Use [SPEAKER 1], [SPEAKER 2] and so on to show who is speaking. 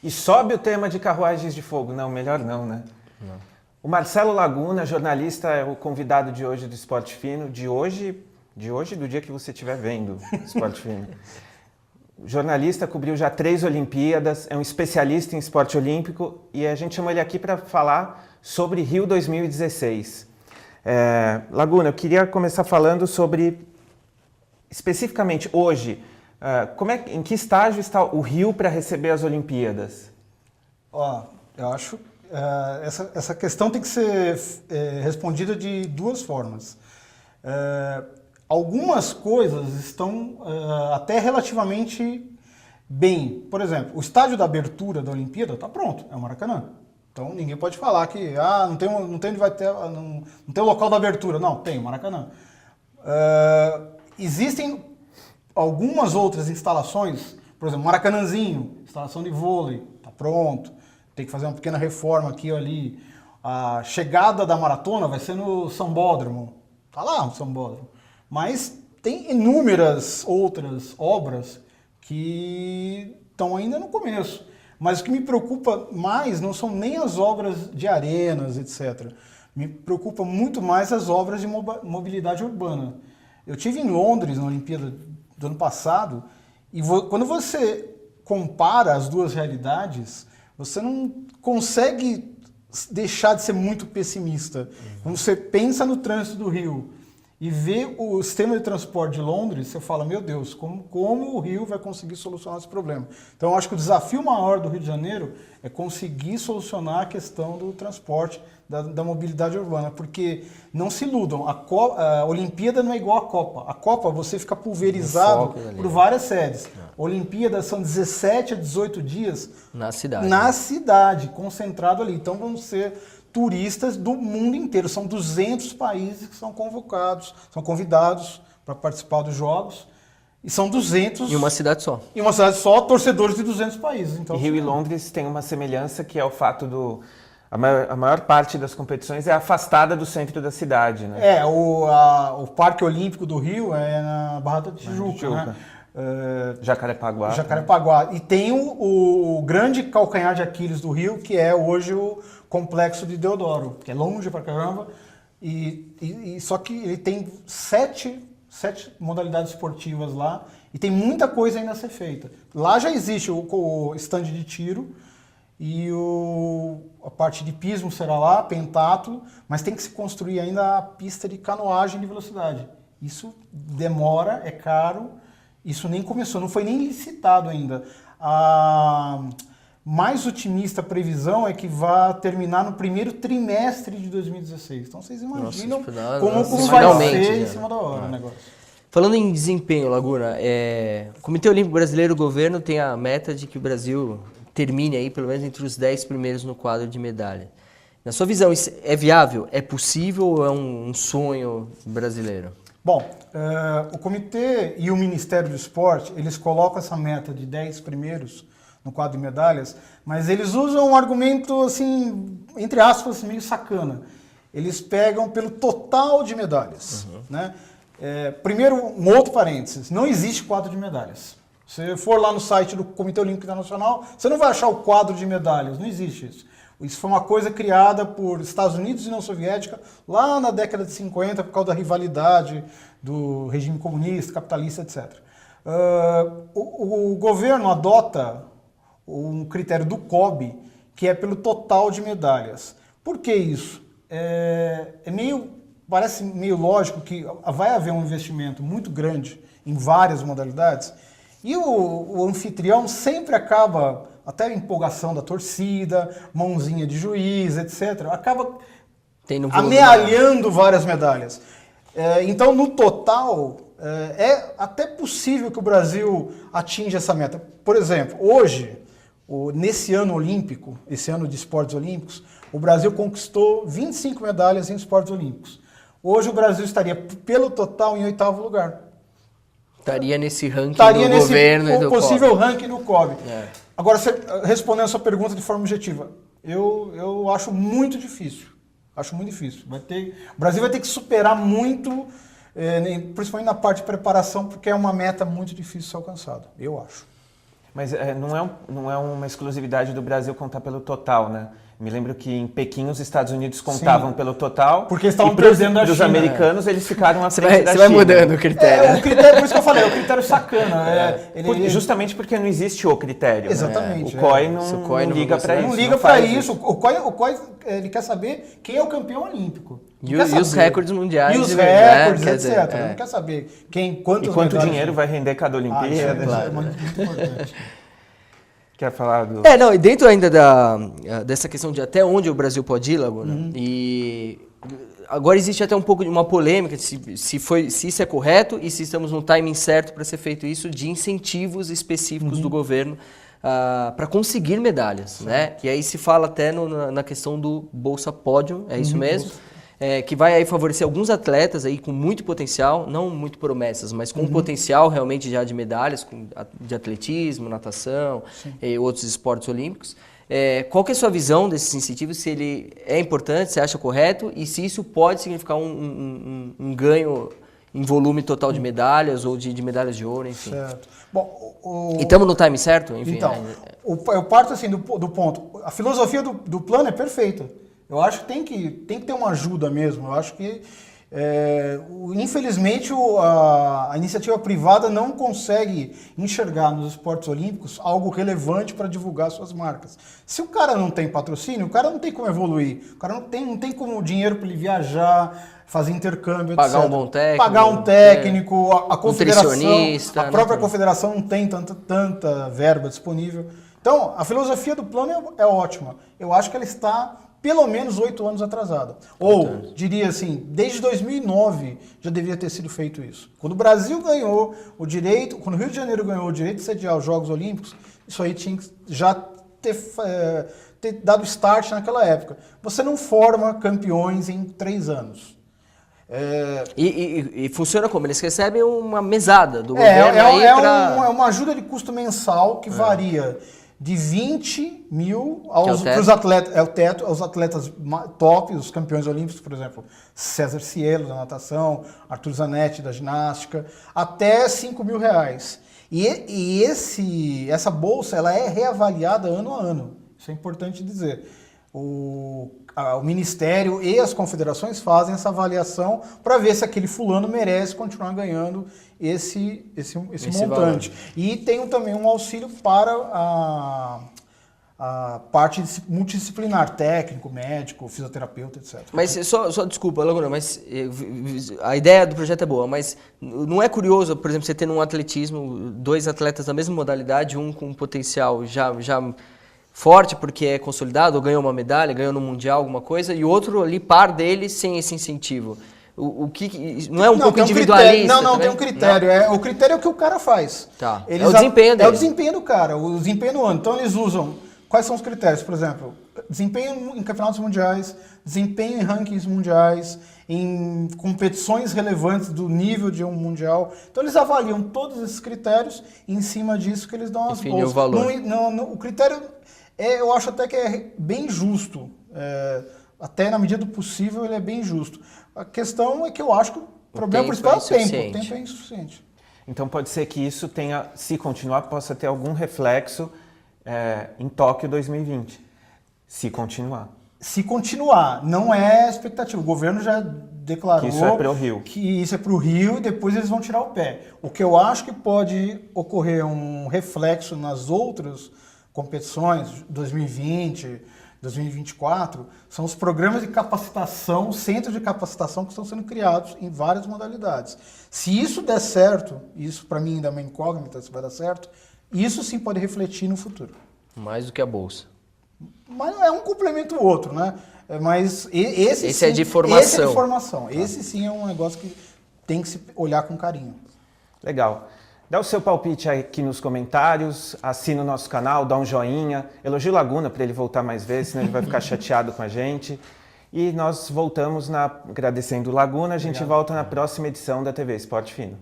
[SPEAKER 1] E sobe o tema de carruagens de fogo. Não, melhor não, né?
[SPEAKER 2] Não.
[SPEAKER 1] O Marcelo Laguna, jornalista, é o convidado de hoje do Esporte Fino. De hoje, do dia que você estiver vendo Esporte Fino. Jornalista, cobriu já 3 Olimpíadas, é um especialista em esporte olímpico e a gente chamou ele aqui para falar sobre Rio 2016. Laguna, eu queria começar falando sobre, especificamente hoje, em que estágio está o Rio para receber as Olimpíadas?
[SPEAKER 3] Eu acho essa questão tem que ser respondida de 2 formas. Algumas coisas estão até relativamente bem. Por exemplo, o estádio da abertura da Olimpíada está pronto, é o Maracanã. Então ninguém pode falar que não tem onde vai ter, não tem o local da abertura. Não, tem o Maracanã. Existem algumas outras instalações, por exemplo, Maracanãzinho, instalação de vôlei, está pronto. Tem que fazer uma pequena reforma aqui ou ali. A chegada da maratona vai ser no Sambódromo. Está lá o Sambódromo. Mas tem inúmeras outras obras que estão ainda no começo. Mas o que me preocupa mais não são nem as obras de arenas, etc. Me preocupa muito mais as obras de mobilidade urbana. Eu tive em Londres, na Olimpíada do ano passado, e quando você compara as 2 realidades, você não consegue deixar de ser muito pessimista. Quando você pensa no trânsito do Rio e vê o sistema de transporte de Londres, você fala, meu Deus, como o Rio vai conseguir solucionar esse problema? Então, eu acho que o desafio maior do Rio de Janeiro é conseguir solucionar a questão do transporte, da mobilidade urbana, porque não se iludam, a Olimpíada não é igual à Copa. A Copa você fica pulverizado por várias sedes. Olimpíada são 17 a 18 dias
[SPEAKER 2] na cidade.
[SPEAKER 3] Na cidade, concentrado ali. Então vão ser turistas do mundo inteiro. São 200 países que são convidados para participar dos Jogos. E são 200...
[SPEAKER 2] Em uma cidade só.
[SPEAKER 3] Em uma cidade só, torcedores de 200 países. Então,
[SPEAKER 1] e Rio e Londres tem uma semelhança, que é o fato a maior parte das competições é afastada do centro da cidade, né?
[SPEAKER 3] O Parque Olímpico do Rio é na Barra da Tijuca, né?
[SPEAKER 1] Jacarepaguá.
[SPEAKER 3] Jacarepaguá. E tem o grande calcanhar de Aquiles do Rio, que é hoje o Complexo de Deodoro, que é longe pra caramba, só que ele tem 7 modalidades esportivas lá, e tem muita coisa ainda a ser feita. Lá já existe o stand de tiro, e a parte de pismo será lá, pentatlo, mas tem que se construir ainda a pista de canoagem de velocidade. Isso demora, é caro, isso nem começou, não foi nem licitado ainda. A mais otimista previsão é que vai terminar no primeiro trimestre de 2016. Então vocês imaginam como vai ser em cima da hora o negócio.
[SPEAKER 2] Falando em desempenho, Laguna, o Comitê Olímpico Brasileiro, o governo, tem a meta de que o Brasil termine aí pelo menos entre os 10 primeiros no quadro de medalha. Na sua visão, isso é viável? É possível ou é um sonho brasileiro?
[SPEAKER 3] Bom, o comitê e o Ministério do Esporte, eles colocam essa meta de 10 primeiros no quadro de medalhas, mas eles usam um argumento, assim, entre aspas, meio sacana. Eles pegam pelo total de medalhas. Né? Primeiro, um outro parênteses, não existe quadro de medalhas. Se for lá no site do Comitê Olímpico Internacional, você não vai achar o quadro de medalhas, não existe isso. Isso foi uma coisa criada por Estados Unidos e União Soviética lá na década de 50 por causa da rivalidade do regime comunista, capitalista, etc. O governo adota um critério do COB, que é pelo total de medalhas. Por que isso? Parece meio lógico que vai haver um investimento muito grande em várias modalidades, e o anfitrião sempre acaba, até a empolgação da torcida, mãozinha de juiz, etc., acaba amealhando várias medalhas. Então, no total, é até possível que o Brasil atinja essa meta. Por exemplo, hoje, nesse ano olímpico, esse ano de esportes olímpicos, o Brasil conquistou 25 medalhas em esportes olímpicos. Hoje o Brasil estaria, pelo total, em 8º lugar.
[SPEAKER 2] Estaria nesse ranking do governo e do
[SPEAKER 3] possível ranking do COB. Agora, respondendo a sua pergunta de forma objetiva, eu acho muito difícil. Acho muito difícil. O Brasil vai ter que superar muito, principalmente na parte de preparação, porque é uma meta muito difícil de ser alcançada, eu acho.
[SPEAKER 1] Mas não é uma exclusividade do Brasil contar pelo total, né? Me lembro que em Pequim os Estados Unidos contavam pelo total.
[SPEAKER 3] Porque eles estavam perdendo da China.
[SPEAKER 1] Os americanos, eles ficaram à frente da China.
[SPEAKER 2] Você vai mudando o critério.
[SPEAKER 3] O critério, por isso que eu falei, é o critério sacana.
[SPEAKER 1] Justamente porque não existe o critério.
[SPEAKER 3] Exatamente.
[SPEAKER 1] Né? O COI não liga para isso.
[SPEAKER 3] Não liga para isso. O COI ele quer saber quem é o campeão olímpo.
[SPEAKER 2] E os recordes mundiais.
[SPEAKER 3] E os recordes,
[SPEAKER 2] né?
[SPEAKER 3] etc. Ele não quer saber quanto
[SPEAKER 1] dinheiro vai render cada Olimpíada.
[SPEAKER 3] Claro. É muito importante.
[SPEAKER 1] Quer falar do...
[SPEAKER 2] Não, e dentro ainda dessa questão de até onde o Brasil pode ir, Laguna, e agora existe até um pouco de uma polêmica se isso é correto e se estamos no timing certo para ser feito isso, de incentivos específicos do governo para conseguir medalhas, né? E aí se fala até na questão do Bolsa Pódio, é isso mesmo? Que vai aí favorecer alguns atletas aí com muito potencial, não muito promessas, mas com potencial realmente já de medalhas, de atletismo, natação e outros esportes olímpicos. Qual que é a sua visão desses incentivos, se ele é importante, se acha correto e se isso pode significar um ganho em volume total de medalhas ou de medalhas de ouro, enfim.
[SPEAKER 3] Certo. Bom,
[SPEAKER 2] E estamos no time certo? Enfim,
[SPEAKER 3] então, eu parto assim do ponto, a filosofia do plano é perfeita. Eu acho que tem que ter uma ajuda mesmo. Eu acho que, infelizmente, a iniciativa privada não consegue enxergar nos esportes olímpicos algo relevante para divulgar suas marcas. Se o cara não tem patrocínio, o cara não tem como evoluir. O cara não tem como dinheiro para ele viajar, fazer intercâmbio,
[SPEAKER 2] pagar
[SPEAKER 3] etc.
[SPEAKER 2] um bom técnico.
[SPEAKER 3] Pagar um técnico, a confederação,
[SPEAKER 2] nutricionista,
[SPEAKER 3] a própria confederação não tem tanta verba disponível. Então, a filosofia do plano é ótima. Eu acho que ela está pelo menos 8 anos atrasada. Ou, diria assim, desde 2009 já deveria ter sido feito isso. Quando o Brasil ganhou o direito, quando o Rio de Janeiro ganhou o direito de sediar os Jogos Olímpicos, isso aí tinha que já ter dado start naquela época. Você não forma campeões em 3 anos.
[SPEAKER 2] E funciona como? Eles recebem uma mesada do governo
[SPEAKER 3] é uma ajuda de custo mensal que varia de 20 mil pros atletas, o teto, aos atletas top, os campeões olímpicos, por exemplo, César Cielo da natação, Arthur Zanetti da ginástica, até 5 mil reais. E essa bolsa ela é reavaliada ano a ano. Isso é importante dizer. O Ministério e as confederações fazem essa avaliação para ver se aquele fulano merece continuar ganhando esse montante. Valor. E tem também um auxílio para a parte multidisciplinar, técnico, médico, fisioterapeuta, etc.
[SPEAKER 2] Mas só desculpa, Laguna, mas a ideia do projeto é boa, mas não é curioso, por exemplo, você ter no atletismo 2 atletas da mesma modalidade, um com potencial já forte porque é consolidado, ou ganhou uma medalha, ganhou no Mundial, alguma coisa, e outro ali par dele sem esse incentivo. O que não é pouco individualista?
[SPEAKER 3] Não, tem um critério. O critério é o que o cara faz.
[SPEAKER 2] Tá. É o desempenho dele.
[SPEAKER 3] É o desempenho do cara, o desempenho no ano. Então eles usam... Quais são os critérios? Por exemplo, desempenho em campeonatos mundiais, desempenho em rankings mundiais, em competições relevantes do nível de um mundial. Então eles avaliam todos esses critérios e em cima disso que eles dão as bolsas.
[SPEAKER 2] O valor.
[SPEAKER 3] O critério, eu acho até que é bem justo. Até na medida do possível ele é bem justo. A questão é que eu acho que o problema principal é o tempo. O tempo é insuficiente.
[SPEAKER 1] Então pode ser que isso tenha, se continuar, possa ter algum reflexo em Tóquio 2020. Se continuar. Se continuar.
[SPEAKER 3] Não é expectativa. O governo já declarou
[SPEAKER 1] que isso é para o Rio.
[SPEAKER 3] Que isso é para o Rio e depois eles vão tirar o pé. O que eu acho que pode ocorrer um reflexo nas outras competições, 2020... 2024, são os programas de capacitação, centros de capacitação que estão sendo criados em várias modalidades. Se isso der certo, isso para mim ainda é uma incógnita se vai dar certo, isso sim pode refletir no futuro.
[SPEAKER 2] Mais do que a bolsa.
[SPEAKER 3] Mas é um complemento ao outro, né? Mas esse
[SPEAKER 2] sim, é de formação.
[SPEAKER 3] Esse é de formação. Esse sim é um negócio que tem que se olhar com carinho.
[SPEAKER 1] Legal. Dá o seu palpite aqui nos comentários, assina o nosso canal, dá um joinha, elogia o Laguna para ele voltar mais vezes, senão ele vai ficar chateado com a gente. E nós voltamos agradecendo o Laguna, a gente volta na próxima edição da TV Esporte Fino.